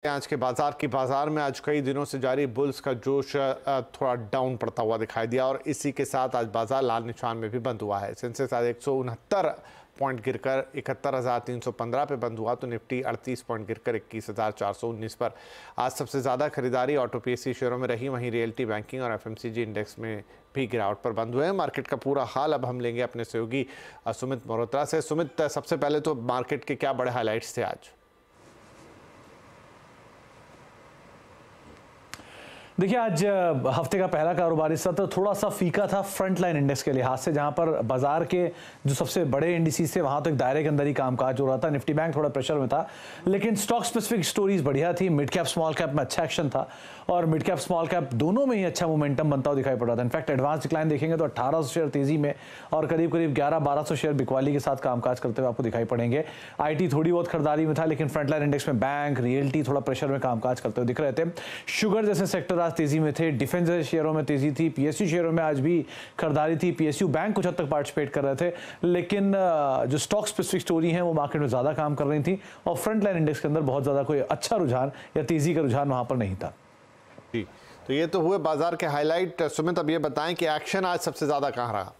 आज के बाजार में आज कई दिनों से जारी बुल्स का जोश थोड़ा डाउन पड़ता हुआ दिखाई दिया और इसी के साथ आज बाजार लाल निशान में भी बंद हुआ है। सेंसेक्स आज 169 पॉइंट गिरकर 71,315 पे बंद हुआ तो निफ्टी 38 पॉइंट गिरकर 21,419 पर। आज सबसे ज़्यादा खरीदारी ऑटो पीएसयू शेयरों में रही, वहीं रियल्टी, बैंकिंग और एफएमसीजी इंडेक्स में भी गिरावट पर बंद हुए हैं। मार्केट का पूरा हाल अब हम लेंगे अपने सहयोगी सुमित मल्होत्रा से। सुमित, सबसे पहले तो मार्केट के क्या बड़े हाईलाइट्स थे आज? देखिए, आज हफ्ते का पहला कारोबारी सत्र थोड़ा सा फीका था फ्रंटलाइन इंडेक्स के लिहाज से, जहां पर बाजार के जो सबसे बड़े इंडिसेस थे वहां तो एक दायरे के अंदर ही कामकाज हो रहा था। निफ्टी बैंक थोड़ा प्रेशर में था, लेकिन स्टॉक स्पेसिफिक स्टोरीज बढ़िया थी। मिड कैप स्मॉल कैप में अच्छा एक्शन था और मिड कैप स्मॉल कैप दोनों में ही अच्छा मोमेंटम बनता हुआ दिखाई पड़ रहा था। इनफैक्ट एडवांस डिक्लाइन देखेंगे तो 1800 शेयर तेजी में और करीब 11-1200 शेयर बिकवाली के साथ कामकाज करते हुए आपको दिखाई पड़ेंगे। आईटी थोड़ी बहुत खरीदारी में था, लेकिन फ्रंटलाइन इंडेक्स में बैंक, रियल्टी थोड़ा प्रेशर में कामकाज करते हुए दिख रहे थे। शुगर जैसे सेक्टर तेजी में थे, डिफेंस जैसे शेयरों में तेजी थी, पीएसयू शेयरों में आज भी खरीदारी थी। पीएसयू बैंक कुछ हद तक पार्टिसिपेट कर रहे थे, लेकिन जो स्टॉक स्पेसिफिक स्टोरी है वो मार्केट में ज्यादा काम कर रही थी और फ्रंट लाइन इंडेक्स के अंदर बहुत ज्यादा कोई अच्छा रुझान या तेजी का रुझान वहां पर नहीं था। जी, तो ये तो हुए बाजार के हाईलाइट। सुमित, अब ये बताएं कि एक्शन आज सबसे ज्यादा कहां रहा?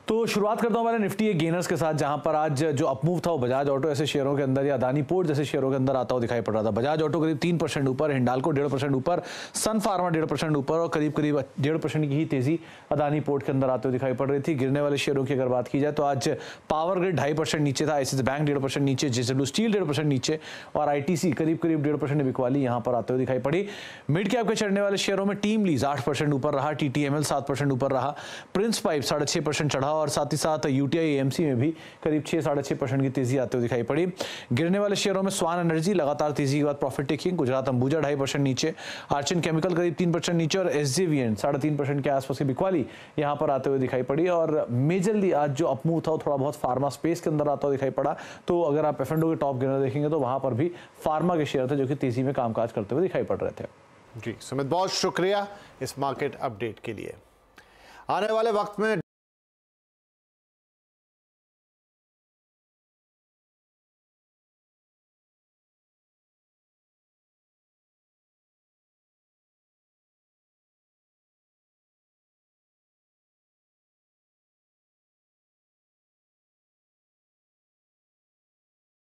तो शुरुआत करता हूं हमारे निफ्टी गेनर्स के साथ, जहां पर आज जो अपमूव था वो बजाज ऑटो ऐसे शेयरों के अंदर या अदानी पोर्ट जैसे शेयरों के अंदर आता हुआ दिखाई पड़ रहा था। बजाज ऑटो करीब 3% ऊपर, हिंडाल्को 1.5% ऊपर, सन फार्मा 1.5% ऊपर और करीब 1.5% की ही तेजी अदानी पोर्ट के अंदर आते हुए दिखाई पड़ रही थी। गिरने वाले शेयरों की अगर बात की जाए तो आज पावर ग्रिड 2.5% नीचे था, आईसीआईसीआई बैंक 1.5% नीचे, जेएसडब्ल्यू स्टील 1.5% नीचे और आईटीसी करीब 1.5% बिकवाली यहां पर आते हुए दिखाई पड़ी। मिड कैप के चढ़ने वाले शेयरों में टीम लीज 8% ऊपर रहा, टीटीएमएल 7% ऊपर रहा, प्रिंस पाइप 6.5% चढ़ा और साथ ही साथ यूटीआई एएमसी में भी करीब 6-6.5% की तेजी आते हुए दिखाई पड़ी। गिरने वाले शेयरों में स्वान एनर्जी लगातार तेजी के बाद प्रॉफिट टेकिंग, गुजरात अंबुजा 2.5% नीचे, आर्चन केमिकल करीब 3% नीचे और एसजेवीएन 3.5% के आसपास की बिकवाली यहां पर आते हुए दिखाई पड़ी। और मेजरली आज जो अपमूव था वो थोड़ा बहुत फार्मा स्पेस के अंदर आता हुआ दिखाई पड़ा। तो अगर आप एफ&ओ के टॉप गिनर देखेंगे तो वहां पर भी फार्मा के शेयर थे जो कि तेजी में कामकाज करते हुए दिखाई पड़ रहे थे। जी सुमित, बहुत शुक्रिया इस मार्केट अपडेट के लिए। आने वाले वक्त में